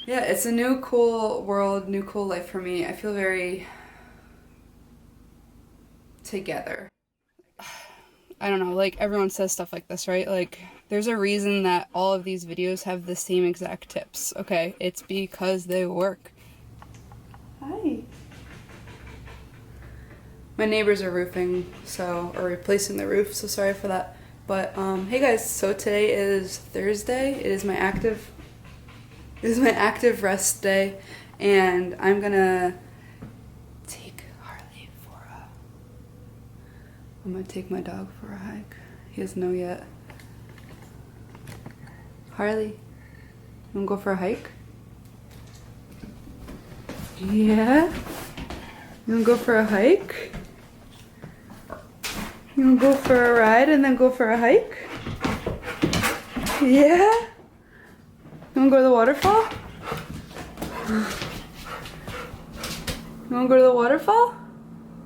Yeah, it's a new cool world, new cool life for me. I feel very together. I don't know, like everyone says stuff like this, right? Like, there's a reason that all of these videos have the same exact tips. Okay, it's because they work. Hi. My neighbors are roofing, or replacing the roof, so sorry for that. But hey guys, so today is Thursday. It is my active rest day, and I'm gonna take Harley for a. I'm gonna take my dog for a hike. He doesn't know yet. Harley, you wanna go for a hike? Yeah? You wanna go for a hike? You wanna go for a ride and then go for a hike? Yeah? You wanna go to the waterfall? You wanna go to the waterfall?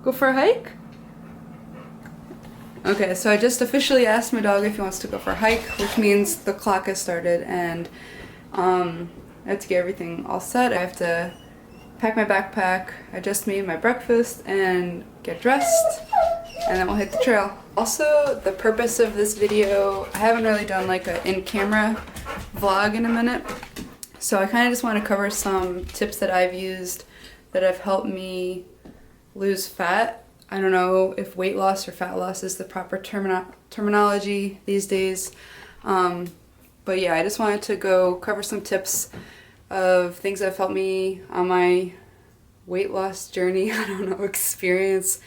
Go for a hike? Okay, so I just officially asked my dog if he wants to go for a hike, which means the clock has started, and I have to get everything all set. I have to pack my backpack, I just made my breakfast, and get dressed, and then we'll hit the trail. Also, the purpose of this video, I haven't really done like an in-camera vlog in a minute, so I kind of just want to cover some tips that I've used that have helped me lose fat. I don't know if weight loss or fat loss is the proper terminology these days, but yeah, I just wanted to go cover some tips of things that have helped me on my weight loss journey, I don't know, experience.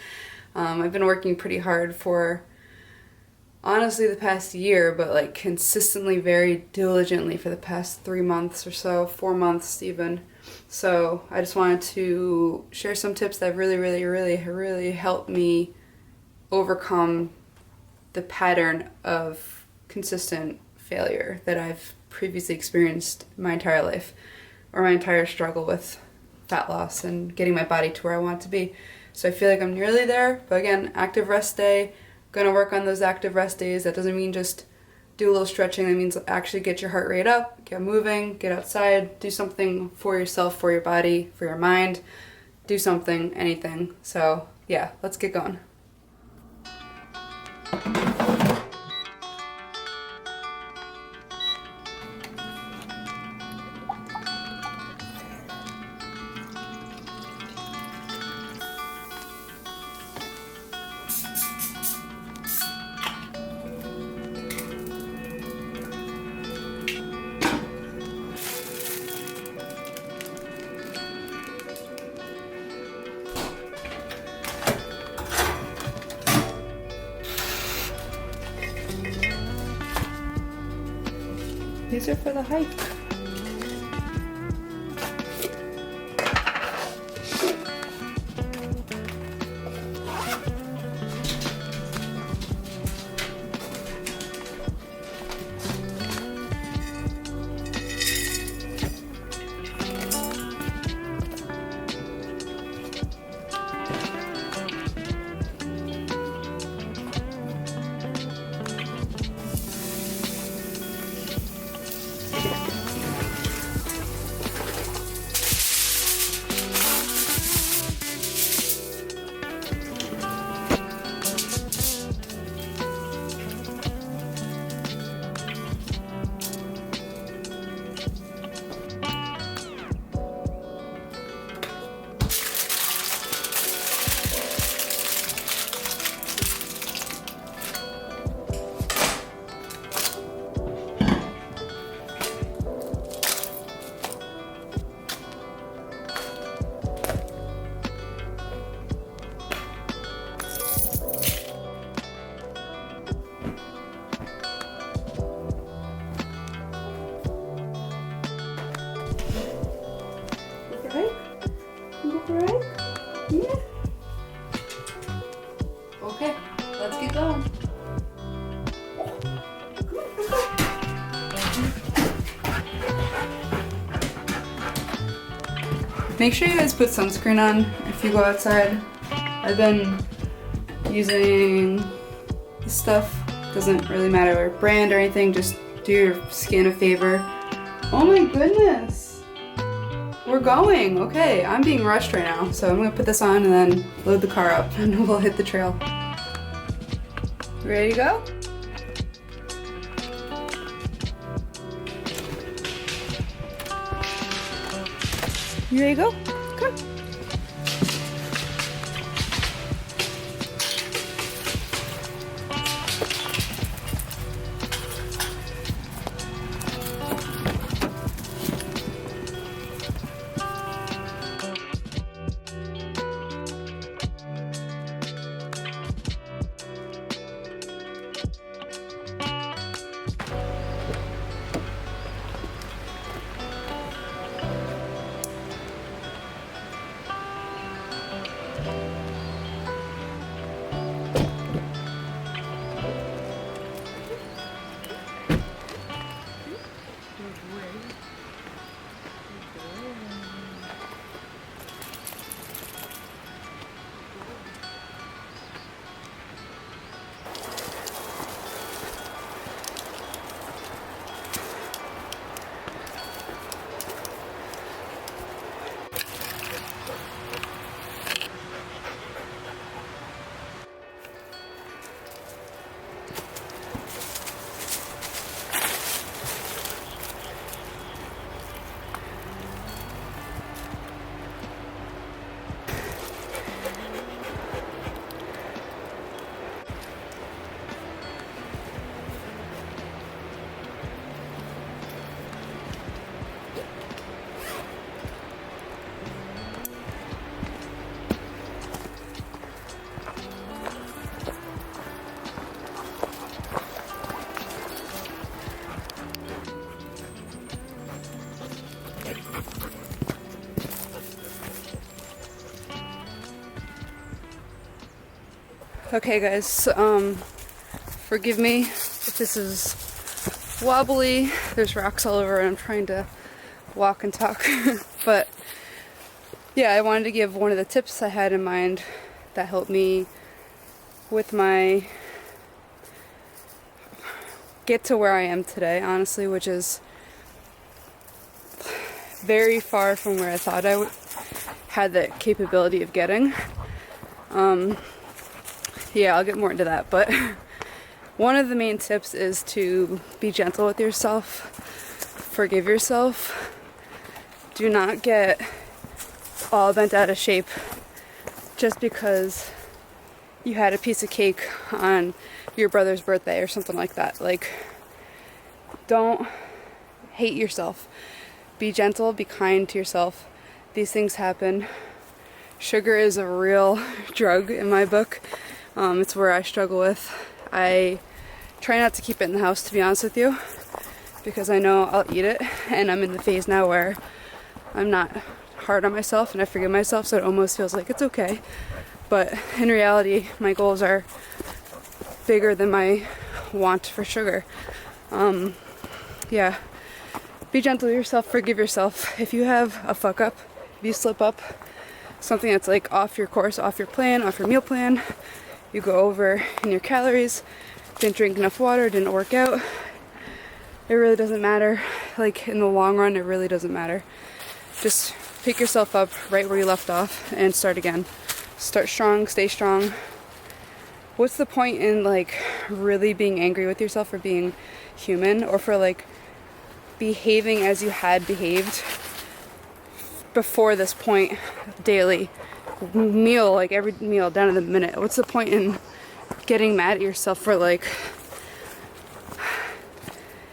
I've been working pretty hard for honestly the past year, but like consistently, very diligently for the past 3 months or so, 4 months even. So I just wanted to share some tips that really helped me overcome the pattern of consistent failure that I've previously experienced my entire life, or my entire struggle with fat loss and getting my body to where I want it to be. So I feel like I'm nearly there, but again, active rest day, gonna work on those active rest days. That doesn't mean just do a little stretching, that means actually get your heart rate up, get moving, get outside, do something for yourself, for your body, for your mind, do something, anything. So yeah, let's get going. These are for the hike. Yeah. Okay, let's get going. Make sure you guys put sunscreen on if you go outside. I've been using this stuff. Doesn't really matter what brand or anything, just do your skin a favor. Oh my goodness! We're going. Okay, I'm being rushed right now, so I'm gonna put this on and then load the car up and we'll hit the trail. Ready to go? You ready to go? Come. Okay guys, forgive me if this is wobbly. There's rocks all over and I'm trying to walk and talk. But yeah, I wanted to give one of the tips I had in mind that helped me with my get to where I am today, honestly, which is very far from where I thought I had the capability of getting. Yeah, I'll get more into that, but one of the main tips is to be gentle with yourself, forgive yourself, do not get all bent out of shape just because you had a piece of cake on your brother's birthday or something like that. Like, don't hate yourself. Be gentle, be kind to yourself. These things happen. Sugar is a real drug in my book. It's where I struggle with. I try not to keep it in the house, to be honest with you, because I know I'll eat it, and I'm in the phase now where I'm not hard on myself and I forgive myself, so it almost feels like it's okay. But in reality, my goals are bigger than my want for sugar. Yeah, be gentle with yourself, forgive yourself. If you have a fuck up, if you slip up, something that's like off your course, off your plan, off your meal plan, you go over in your calories, didn't drink enough water, didn't work out, it really doesn't matter. Like, in the long run, it really doesn't matter. Just pick yourself up right where you left off and start again. Start strong, stay strong. What's the point in like really being angry with yourself for being human, or for like behaving as you had behaved before this point daily? Meal, like every meal down to the minute. What's the point in getting mad at yourself for like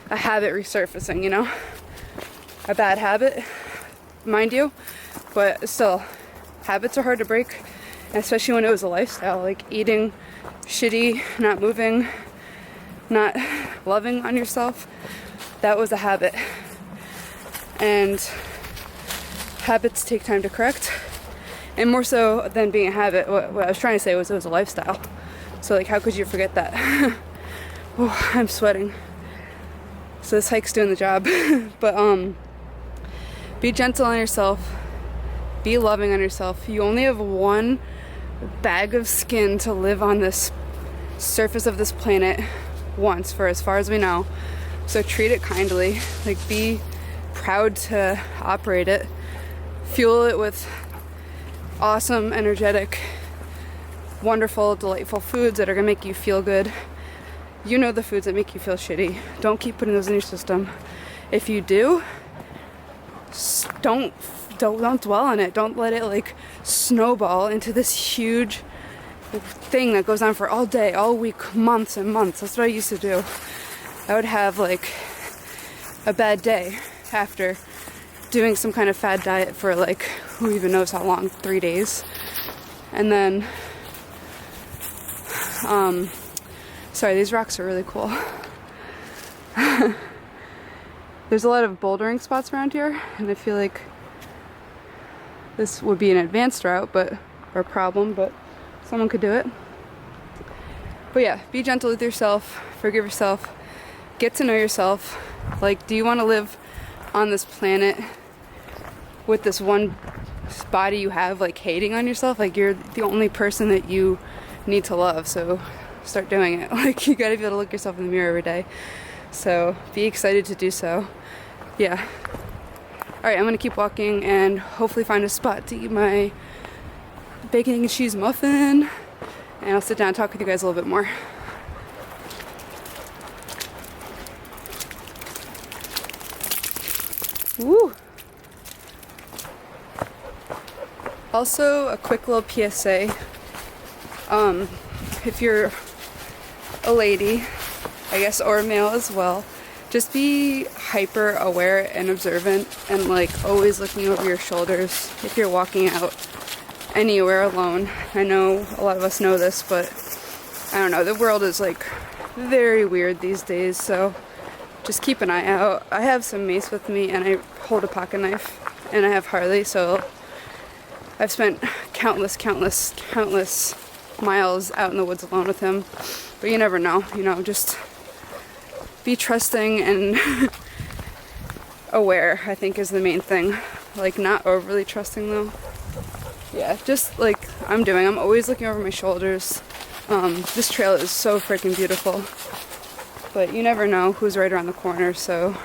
a habit resurfacing, you know? A bad habit, mind you, but still, habits are hard to break, especially when it was a lifestyle, like eating shitty, not moving, not loving on yourself. That was a habit, and habits take time to correct. And more so than being a habit, what I was trying to say was it was a lifestyle. So like, how could you forget that? Oh, I'm sweating. So this hike's doing the job. But be gentle on yourself. Be loving on yourself. You only have one bag of skin to live on this surface of this planet once, for as far as we know. So treat it kindly. Like, be proud to operate it. fuel it with awesome, energetic, wonderful, delightful foods that are gonna make you feel good. You know the foods that make you feel shitty. Don't keep putting those in your system. If you do, don't dwell on it. Don't let it like snowball into this huge thing that goes on for all day, all week, months and months. That's what I used to do. I would have like a bad day after doing some kind of fad diet for like who even knows how long, 3 days. And then sorry, these rocks are really cool. There's a lot of bouldering spots around here, and I feel like this would be an advanced route, or problem, but someone could do it. But yeah, be gentle with yourself, forgive yourself, get to know yourself. Like, do you want to live on this planet with this one body you have, like hating on yourself? Like, you're the only person that you need to love, so start doing it. Like, you gotta be able to look yourself in the mirror every day. So be excited to do so. Yeah. Alright, I'm gonna keep walking and hopefully find a spot to eat my bacon and cheese muffin, and I'll sit down and talk with you guys a little bit more. Woo! Also, a quick little PSA. If you're a lady, I guess, or a male as well, just be hyper aware and observant, and like always looking over your shoulders if you're walking out anywhere alone. I know a lot of us know this, but I don't know, the world is like very weird these days, so just keep an eye out. I have some mace with me, and I hold a pocket knife, and I have Harley, so I've spent countless miles out in the woods alone with him. But you never know, you know, just be trusting and aware, I think, is the main thing. Like, not overly trusting though. Yeah, just like I'm doing. I'm always looking over my shoulders. This trail is so freaking beautiful. But you never know who's right around the corner, so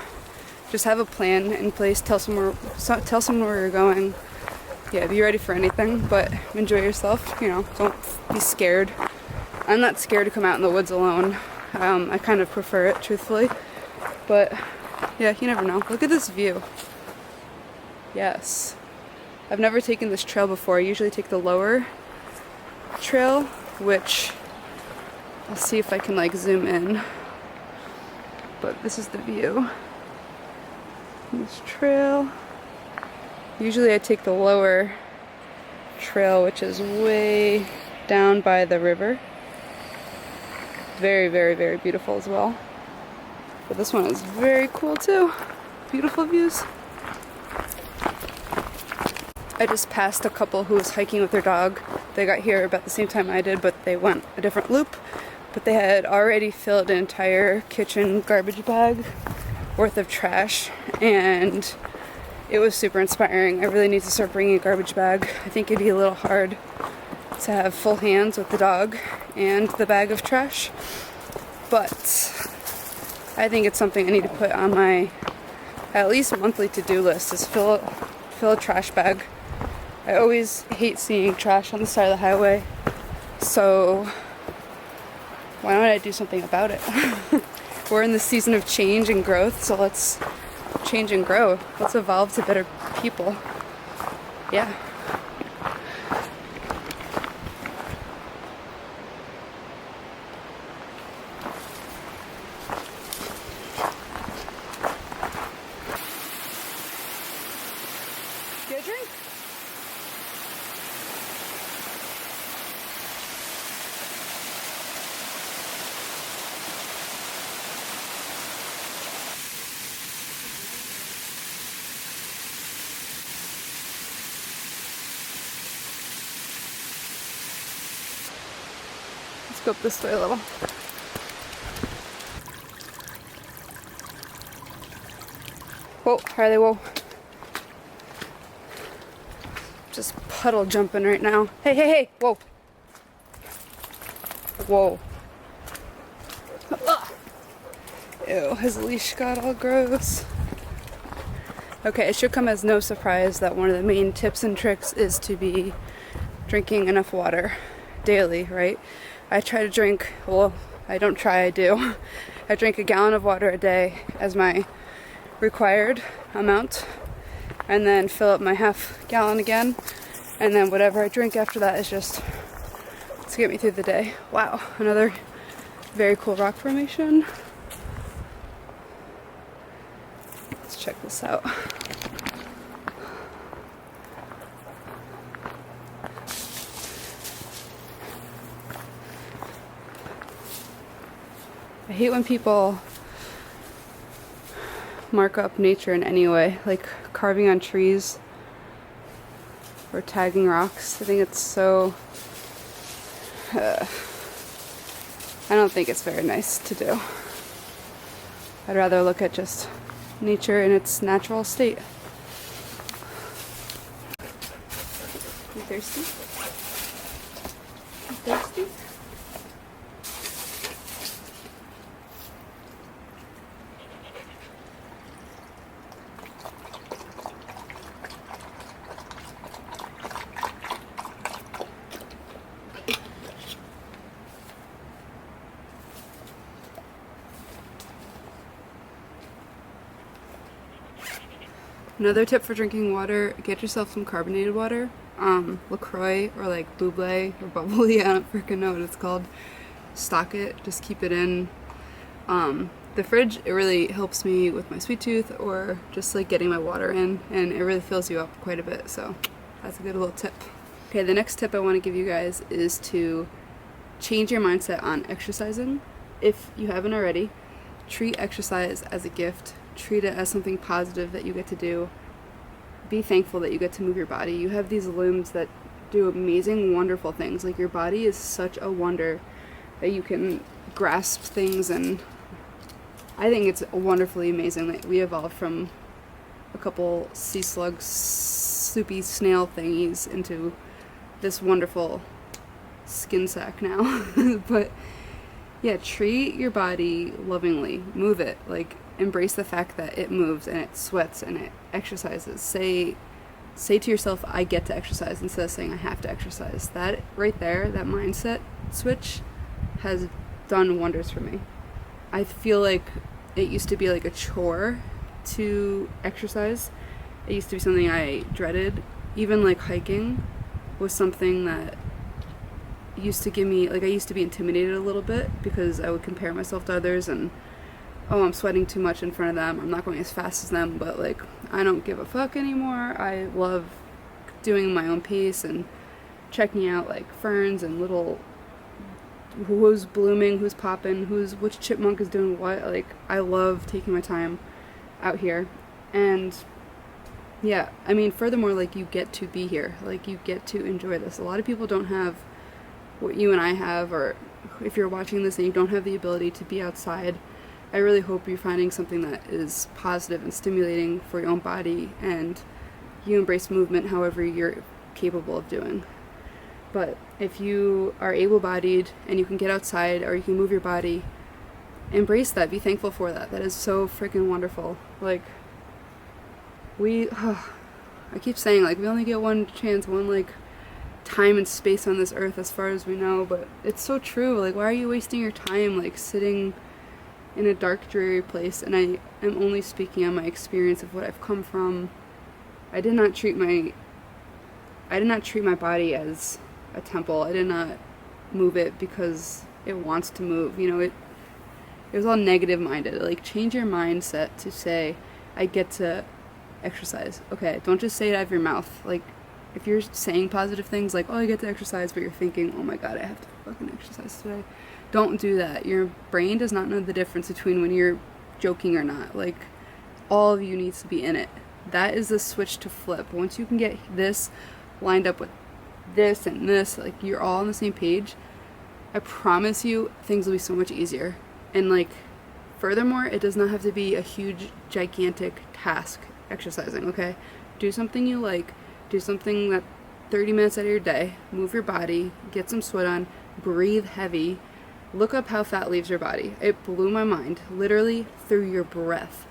just have a plan in place. Tell someone where you're going. Yeah, be ready for anything, but enjoy yourself. You know, don't be scared. I'm not scared to come out in the woods alone. I kind of prefer it, truthfully. But yeah, you never know. Look at this view. Yes. I've never taken this trail before. I usually take the lower trail, which I'll see if I can like zoom in. But this is the view. This trail. Usually I take the lower trail, which is way down by the river. Very, very, very beautiful as well. But this one is very cool too. Beautiful views. I just passed a couple who was hiking with their dog. They got here about the same time I did, but they went a different loop. But they had already filled an entire kitchen garbage bag worth of trash, and it was super inspiring. I really need to start bringing a garbage bag. I think it'd be a little hard to have full hands with the dog and the bag of trash, but I think it's something I need to put on my at least monthly to-do list, is fill a trash bag. I always hate seeing trash on the side of the highway, so why don't I do something about it? We're in the season of change and growth, so let's change and grow. Let's evolve to better people. Yeah. Get a drink? Go up this way a little. Whoa, Harley, whoa. Just puddle jumping right now. Hey, hey, hey, whoa. Whoa. Ugh. Ew, his leash got all gross. Okay, it should come as no surprise that one of the main tips and tricks is to be drinking enough water daily, right? I try to drink, well, I don't try, I do. I drink a gallon of water a day as my required amount, and then fill up my half gallon again, and then whatever I drink after that is just to get me through the day. Wow, another very cool rock formation. Let's check this out. I hate when people mark up nature in any way, like carving on trees or tagging rocks. I think it's so... I don't think it's very nice to do. I'd rather look at just nature in its natural state. You thirsty? You thirsty? Another tip for drinking water, get yourself some carbonated water. LaCroix or like Buble or Bubbly, I don't freaking know what it's called. Stock it, just keep it in the fridge. It really helps me with my sweet tooth or just like getting my water in, and it really fills you up quite a bit, so that's a good little tip. Okay, the next tip I want to give you guys is to change your mindset on exercising. If you haven't already, treat exercise as a gift. Treat it as something positive that you get to do. Be thankful that you get to move your body. You have these limbs that do amazing, wonderful things. Like, your body is such a wonder that you can grasp things, and I think it's wonderfully amazing that we evolved from a couple sea slugs, soupy snail thingies into this wonderful skin sack now. But yeah, treat your body lovingly. Move it. Like, embrace the fact that it moves and it sweats and it exercises. Say to yourself, I get to exercise, instead of saying I have to exercise. That right there, that mindset switch has done wonders for me. I feel like it used to be like a chore to exercise. It used to be something I dreaded. Even like hiking was something that used to give me, like, I used to be intimidated a little bit because I would compare myself to others and, oh, I'm sweating too much in front of them, I'm not going as fast as them, but like, I don't give a fuck anymore. I love doing my own pace and checking out like ferns and little, who's blooming, who's popping, which chipmunk is doing what. Like, I love taking my time out here. And yeah, I mean, furthermore, like, you get to be here, like, you get to enjoy this. A lot of people don't have what you and I have, or if you're watching this and you don't have the ability to be outside, I really hope you're finding something that is positive and stimulating for your own body, and you embrace movement however you're capable of doing. But if you are able-bodied and you can get outside or you can move your body, embrace that. Be thankful for that. That is so freaking wonderful. Like, I keep saying, like, we only get one chance, one like time and space on this earth as far as we know, but it's so true. Like, why are you wasting your time like sitting in a dark, dreary place? And I am only speaking on my experience of what I've come from. I did not treat my body as a temple. I did not move it because it wants to move. You know, it was all negative minded. Like, change your mindset to say, I get to exercise. Okay, don't just say it out of your mouth. Like, if you're saying positive things like, oh, I get to exercise, but you're thinking, oh my god, I have to fucking exercise today, don't do that. Your brain does not know the difference between when you're joking or not. Like, all of you needs to be in it. That is the switch to flip. Once you can get this lined up with this and this, like, you're all on the same page, I promise you things will be so much easier. And like, furthermore, it does not have to be a huge, gigantic task exercising, okay? Do something you like. Do something that 30 minutes out of your day. Move your body. Get some sweat on. Breathe heavy. Look up how fat leaves your body. It blew my mind. Literally through your breath.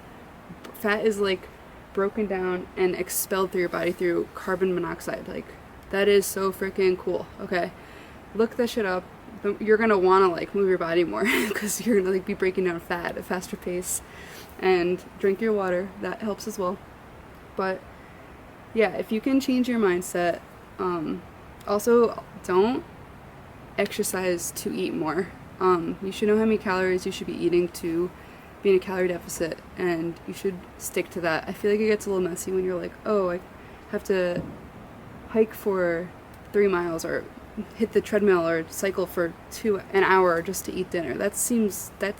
Fat is like broken down and expelled through your body through carbon monoxide. Like, that is so freaking cool. Okay, look that shit up. You're gonna want to like move your body more because you're gonna like be breaking down fat at a faster pace. And drink your water, that helps as well. But yeah, if you can change your mindset, also don't exercise to eat more. You should know how many calories you should be eating to be in a calorie deficit, and you should stick to that. I feel like it gets a little messy when you're like, oh, I have to hike for 3 miles or hit the treadmill or cycle for an hour just to eat dinner. That's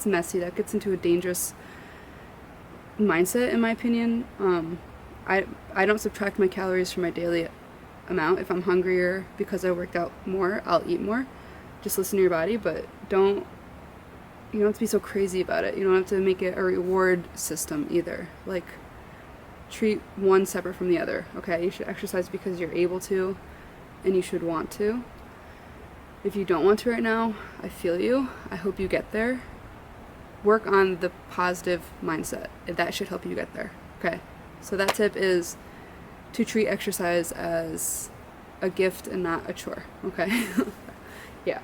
messy. That gets into a dangerous mindset, in my opinion. I don't subtract my calories from my daily amount. If I'm hungrier because I worked out more, I'll eat more. Just listen to your body, but you don't have to be so crazy about it. You don't have to make it a reward system either. Like, treat one separate from the other, okay? You should exercise because you're able to, and you should want to. If you don't want to right now, I feel you. I hope you get there. Work on the positive mindset. That should help you get there, okay? So that tip is to treat exercise as a gift and not a chore, okay? Yeah.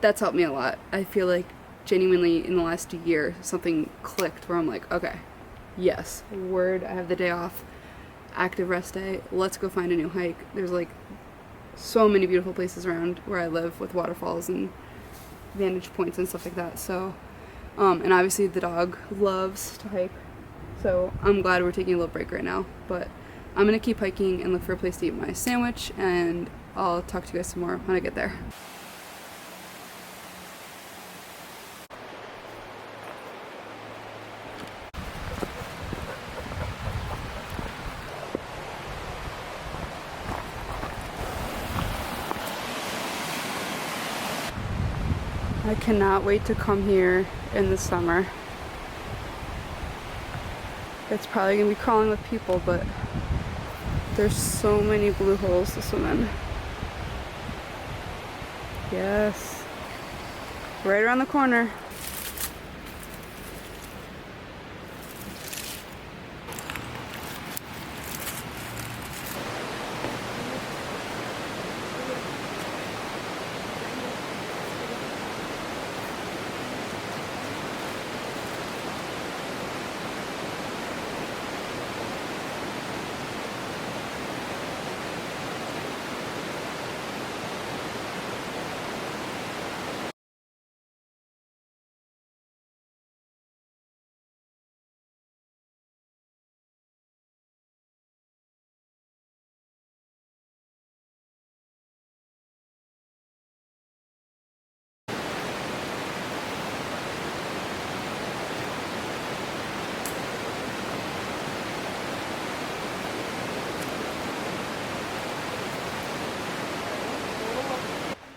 That's helped me a lot. I feel like genuinely in the last year something clicked where I'm like, okay, yes, word, I have the day off, active rest day, let's go find a new hike. There's like so many beautiful places around where I live with waterfalls and vantage points and stuff like that. So and obviously the dog loves to hike, so I'm glad we're taking a little break right now. But I'm gonna keep hiking and look for a place to eat my sandwich, and I'll talk to you guys some more when I get there. I cannot wait to come here in the summer. It's probably gonna be crawling with people, but there's so many blue holes to swim in. Yes. Right around the corner.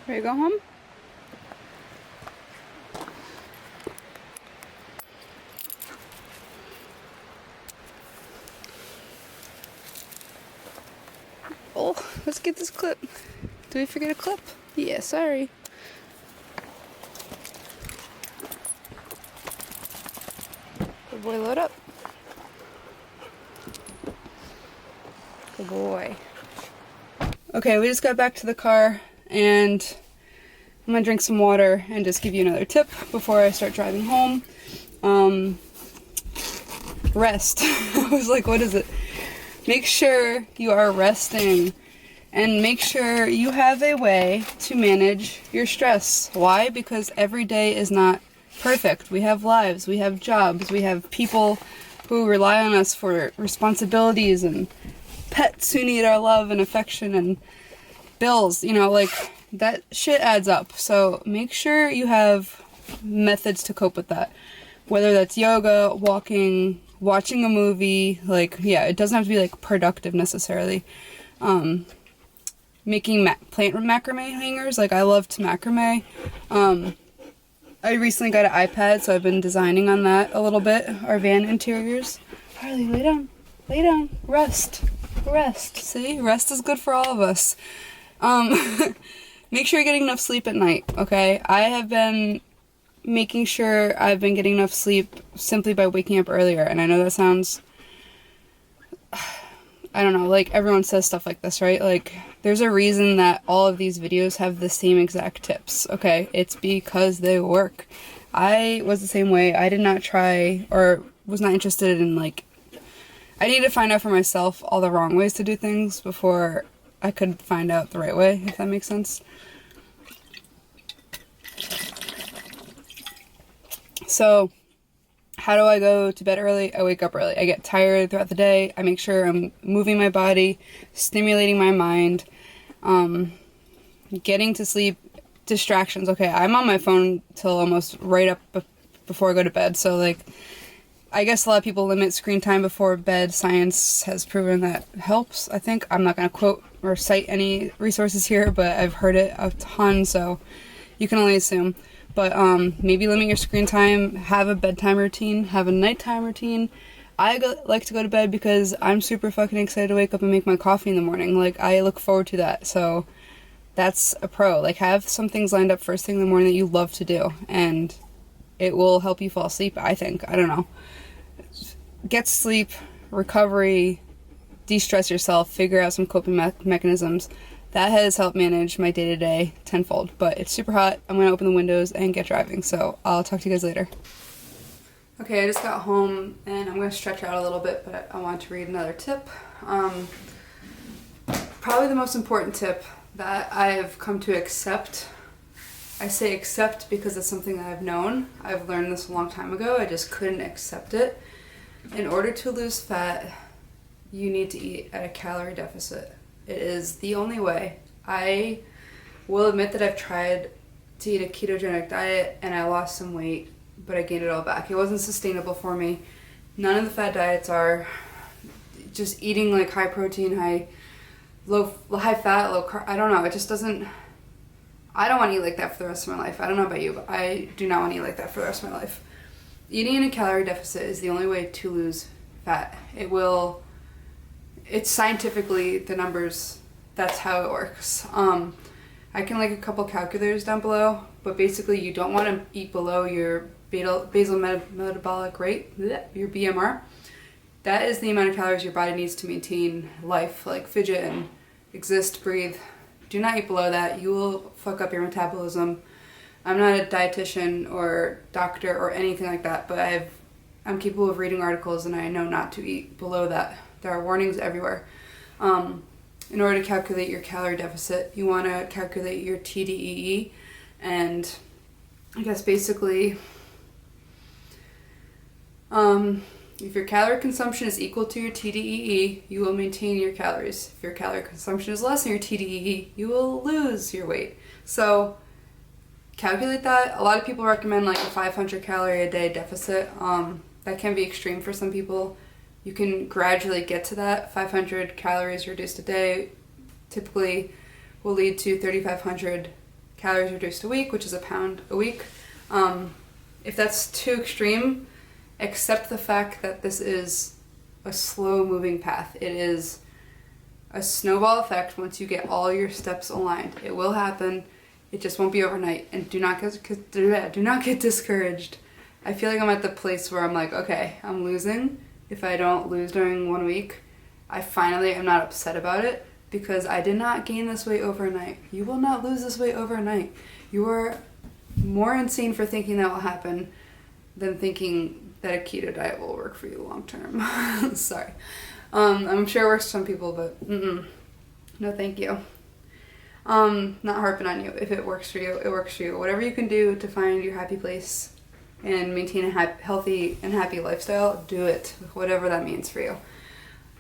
Ready to go home? Oh, let's get this clip. Did we forget a clip? Yeah, sorry. Good boy, load up. Good boy. Okay, we just got back to the car, and I'm gonna drink some water and just give you another tip before I start driving home. Rest. I was like, what is it? Make sure you are resting, and make sure you have a way to manage your stress. Why? Because every day is not perfect. We have lives, we have jobs, we have people who rely on us for responsibilities, and pets who need our love and affection, and bills, like that shit adds up. So make sure you have methods to cope with that, whether that's yoga, walking, watching a movie. It doesn't have to be like productive necessarily. Making plant macrame hangers, I love to macrame. I recently got an iPad, so I've been designing on that a little bit. Our van interiors. Harley, lay down, rest. See, rest is good for all of us. Make sure you're getting enough sleep at night, okay? I have been making sure I've been getting enough sleep simply by waking up earlier, and I know that sounds I don't know, like everyone says stuff like this, right? Like there's a reason that all of these videos have the same exact tips, okay? It's because they work. I was the same way. I did not try or was not interested in like, I needed to find out for myself all the wrong ways to do things before I could find out the right way, if that makes sense. So, how do I go to bed early? I wake up early. I get tired throughout the day. I make sure I'm moving my body, stimulating my mind, getting to sleep, distractions. Okay, I'm on my phone till almost right up before I go to bed. So, like, I guess a lot of people limit screen time before bed. Science has proven that helps, I think. I'm not going to quote or cite any resources here, but I've heard it a ton, so you can only assume. But maybe limit your screen time, have a bedtime routine, have a nighttime routine. Like to go to bed because I'm super fucking excited to wake up and make my coffee in the morning. Like, I look forward to that. So that's a pro. Like, have some things lined up first thing in the morning that you love to do, and it will help you fall asleep, I think. I don't know. Get sleep, recovery, de-stress yourself, figure out some coping mechanisms. That has helped manage my day-to-day tenfold. But it's super hot. I'm going to open the windows and get driving. So I'll talk to you guys later. Okay, I just got home and I'm going to stretch out a little bit, but I want to read another tip. Probably the most important tip that I've come to accept. I say accept because it's something that I've known. I've learned this a long time ago. I just couldn't accept it. In order to lose fat, you need to eat at a calorie deficit. It is the only way. I will admit that I've tried to eat a ketogenic diet and I lost some weight, but I gained it all back. It wasn't sustainable for me. None of the fat diets are. Just eating like high protein, high fat, low carb. I don't know. It just doesn't. I don't want to eat like that for the rest of my life. I don't know about you, but I do not want to eat like that for the rest of my life. Eating in a calorie deficit is the only way to lose fat. It's scientifically, the numbers, that's how it works. I can link a couple calculators down below, but basically you don't want to eat below your basal metabolic rate, your BMR. That is the amount of calories your body needs to maintain life, like fidget and exist, breathe. Do not eat below that. You will fuck up your metabolism. I'm not a dietitian or doctor or anything like that, but I'm capable of reading articles and I know not to eat below that. There are warnings everywhere. In order to calculate your calorie deficit, you want to calculate your TDEE, and I guess basically, if your calorie consumption is equal to your TDEE, you will maintain your calories. If your calorie consumption is less than your TDEE, you will lose your weight. So calculate that. A lot of people recommend like a 500 calorie a day deficit. That can be extreme for some people. You can gradually get to that. 500 calories reduced a day typically will lead to 3,500 calories reduced a week, which is a pound a week. If that's too extreme, accept the fact that this is a slow moving path. It is a snowball effect once you get all your steps aligned. It will happen. It just won't be overnight. And do not get discouraged. I feel like I'm at the place where I'm like, okay, I'm losing. If I don't lose during 1 week, I finally am not upset about it because I did not gain this weight overnight. You will not lose this weight overnight. You are more insane for thinking that will happen than thinking that a keto diet will work for you long term. Sorry. I'm sure it works for some people, but no thank you. Not harping on you. If it works for you, it works for you. Whatever you can do to find your happy place and maintain a healthy and happy lifestyle, do it, whatever that means for you.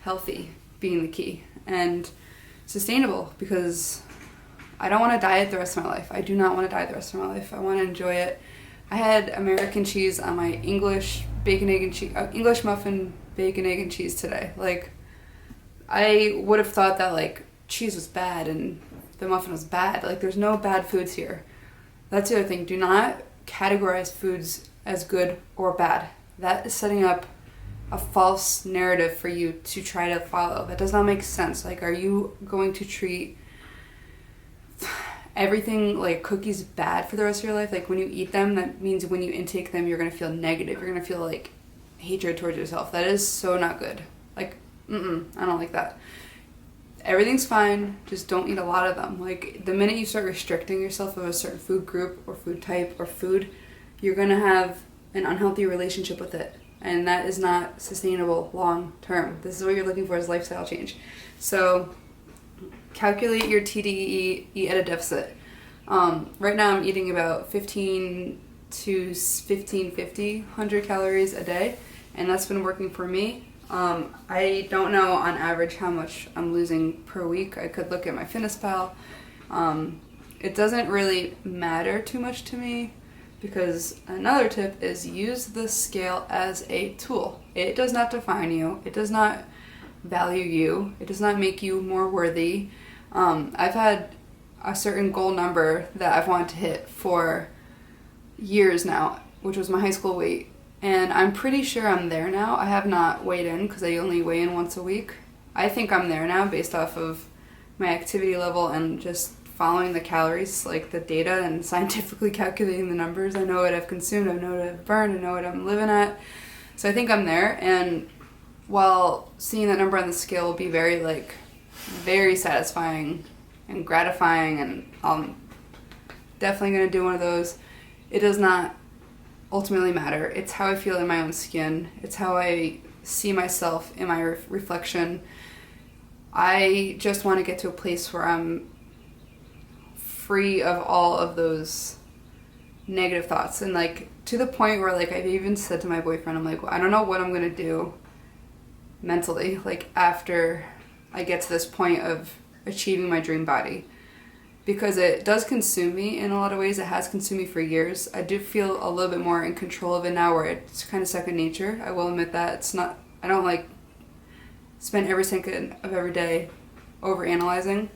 Healthy being the key, and sustainable, because I don't want to diet the rest of my life. I do not want to diet the rest of my life. I want to enjoy it. I had American cheese on my English English muffin, bacon, egg, and cheese today. Like, I would have thought that like cheese was bad and the muffin was bad. Like, there's no bad foods here. That's the other thing. Do not categorize foods as good or bad. That is setting up a false narrative for you to try to follow. That does not make sense. Like, are you going to treat everything like cookies bad for the rest of your life? Like, when you eat them, that means when you intake them, you're going to feel negative. You're going to feel like hatred towards yourself. That is so not good. Like, I don't like that. Everything's fine, just don't eat a lot of them. Like, the minute you start restricting yourself of a certain food group or food type or food, you're gonna have an unhealthy relationship with it. And that is not sustainable long term. This is what you're looking for, is lifestyle change. So calculate your TDEE, eat at a deficit. Right now I'm eating about 15 to 1,550 calories a day, and that's been working for me. I don't know on average how much I'm losing per week. I could look at MyFitnessPal. It doesn't really matter too much to me, because another tip is use the scale as a tool. It does not define you. It does not value you. It does not make you more worthy. I've had a certain goal number that I've wanted to hit for years now, which was my high school weight. And I'm pretty sure I'm there now. I have not weighed in because I only weigh in once a week. I think I'm there now based off of my activity level and just following the calories, like the data, and scientifically calculating the numbers. I know what I've consumed, I know what I've burned, I know what I'm living at. So I think I'm there. And while seeing that number on the scale will be very satisfying and gratifying, and I'm definitely going to do one of those, it does not ultimately matter. It's how I feel in my own skin. It's how I see myself in my reflection. I just want to get to a place where I'm free of all of those negative thoughts, and like to the point where like I've even said to my boyfriend, I'm like, well, I don't know what I'm going to do mentally, like after I get to this point of achieving my dream body, because it does consume me in a lot of ways. It has consumed me for years. I do feel a little bit more in control of it now, where it's kind of second nature. I will admit that. It's not, I don't like spend every second of every day over analyzing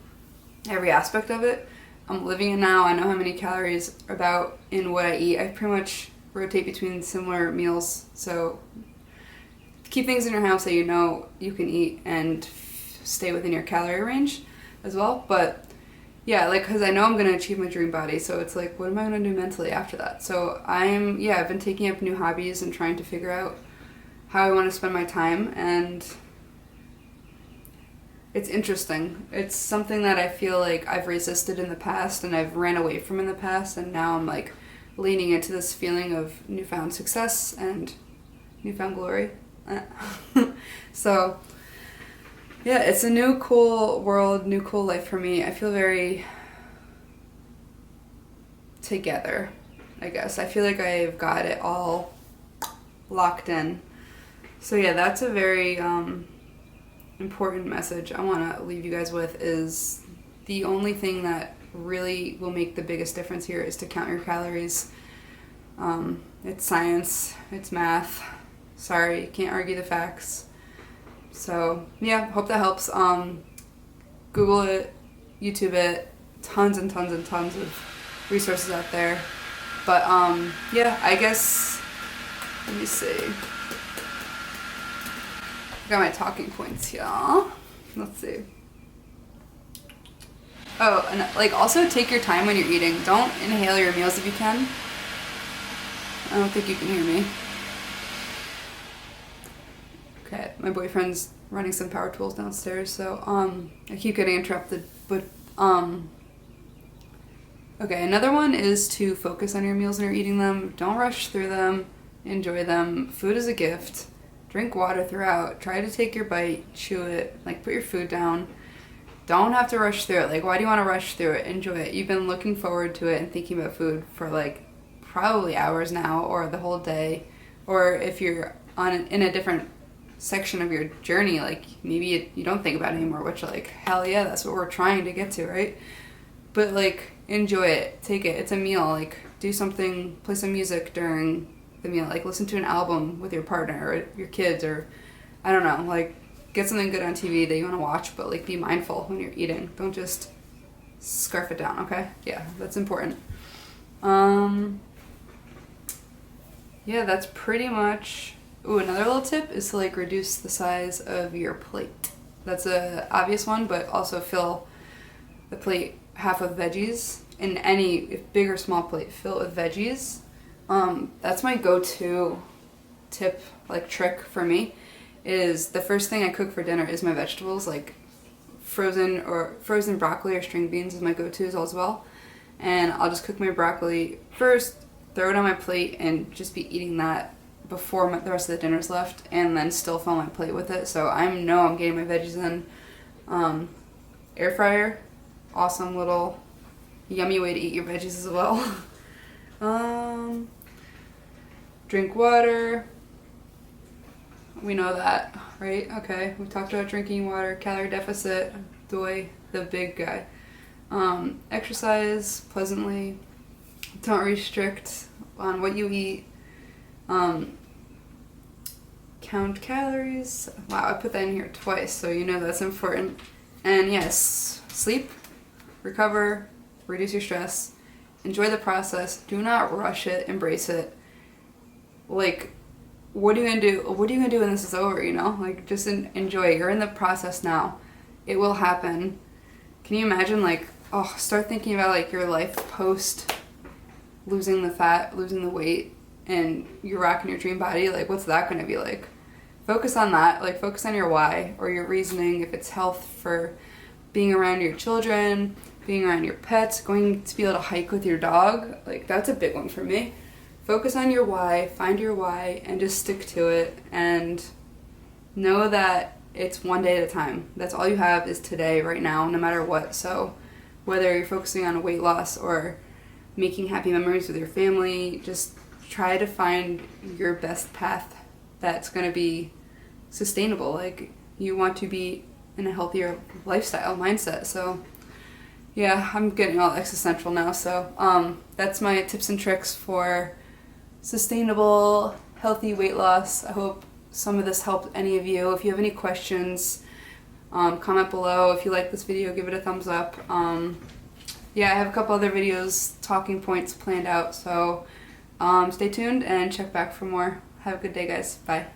every aspect of it. I'm living it now. I know how many calories are about in what I eat. I pretty much rotate between similar meals, so keep things in your house that you know you can eat and stay within your calorie range as well. But yeah, like, because I know I'm going to achieve my dream body, so it's like, what am I going to do mentally after that? So I've been taking up new hobbies and trying to figure out how I want to spend my time, and it's interesting. It's something that I feel like I've resisted in the past and I've ran away from in the past, and now I'm like leaning into this feeling of newfound success and newfound glory. So yeah, it's a new cool world, new cool life for me. I feel very together, I guess. I feel like I've got it all locked in. So yeah, that's a very important message I want to leave you guys with, is the only thing that really will make the biggest difference here is to count your calories. It's science, it's math. Sorry, you can't argue the facts. So yeah, hope that helps. Google it, YouTube it, tons and tons and tons of resources out there. But yeah, I guess, let me see. I got my talking points here. Let's see. Oh, and like also take your time when you're eating. Don't inhale your meals if you can. I don't think you can hear me. Okay, my boyfriend's running some power tools downstairs, so I keep getting interrupted, but okay, another one is to focus on your meals when you're eating them. Don't rush through them. Enjoy them. Food is a gift. Drink water throughout. Try to take your bite, chew it, like put your food down. Don't have to rush through it. Like, why do you want to rush through it? Enjoy it. You've been looking forward to it and thinking about food for like probably hours now, or the whole day, or if you're in a different section of your journey, like maybe you don't think about it anymore, which like hell yeah, that's what we're trying to get to, right? But like enjoy it, take it, it's a meal. Like do something, play some music during the meal, like listen to an album with your partner or your kids, or I don't know, like get something good on TV that you want to watch, but like be mindful when you're eating. Don't just scarf it down, okay? Yeah, that's important. Yeah, that's pretty much. Ooh, another little tip is to like reduce the size of your plate. That's a obvious one, but also fill the plate half with veggies. In any big or small plate, fill it with veggies. That's my go-to tip, like trick for me. is the first thing I cook for dinner is my vegetables, like frozen broccoli or string beans is my go-tos as well. And I'll just cook my broccoli first, throw it on my plate, and just be eating that before the rest of the dinner's left, and then still fill my plate with it. So I'm getting my veggies in. Air fryer, awesome little yummy way to eat your veggies as well. Drink water. We know that, right? Okay, we talked about drinking water, calorie deficit, the big guy. Exercise pleasantly. Don't restrict on what you eat. Count calories. Wow, I put that in here twice, so you know that's important. And yes, sleep, recover, reduce your stress, enjoy the process. Do not rush it, embrace it. Like, what are you gonna do? What are you gonna do when this is over, you know? Like, just enjoy it. You're in the process now. It will happen. Can you imagine, like, start thinking about, like, your life post losing the fat, losing the weight, and you're rocking your dream body. Like, what's that gonna be like? Focus on that. Like, focus on your why or your reasoning. If it's health, for being around your children, being around your pets, going to be able to hike with your dog. Like, that's a big one for me. Focus on your why, find your why, and just stick to it. And know that it's one day at a time. That's all you have is today, right now, no matter what. So whether you're focusing on weight loss or making happy memories with your family, just try to find your best path that's going to be sustainable. Like, you want to be in a healthier lifestyle mindset. So yeah, I'm getting all existential now. So that's my tips and tricks for sustainable, healthy weight loss. I hope some of this helped any of you. If you have any questions, comment below. If you like this video, give it a thumbs up. Yeah, I have a couple other videos, talking points planned out, so stay tuned and check back for more. Have a good day, guys. Bye.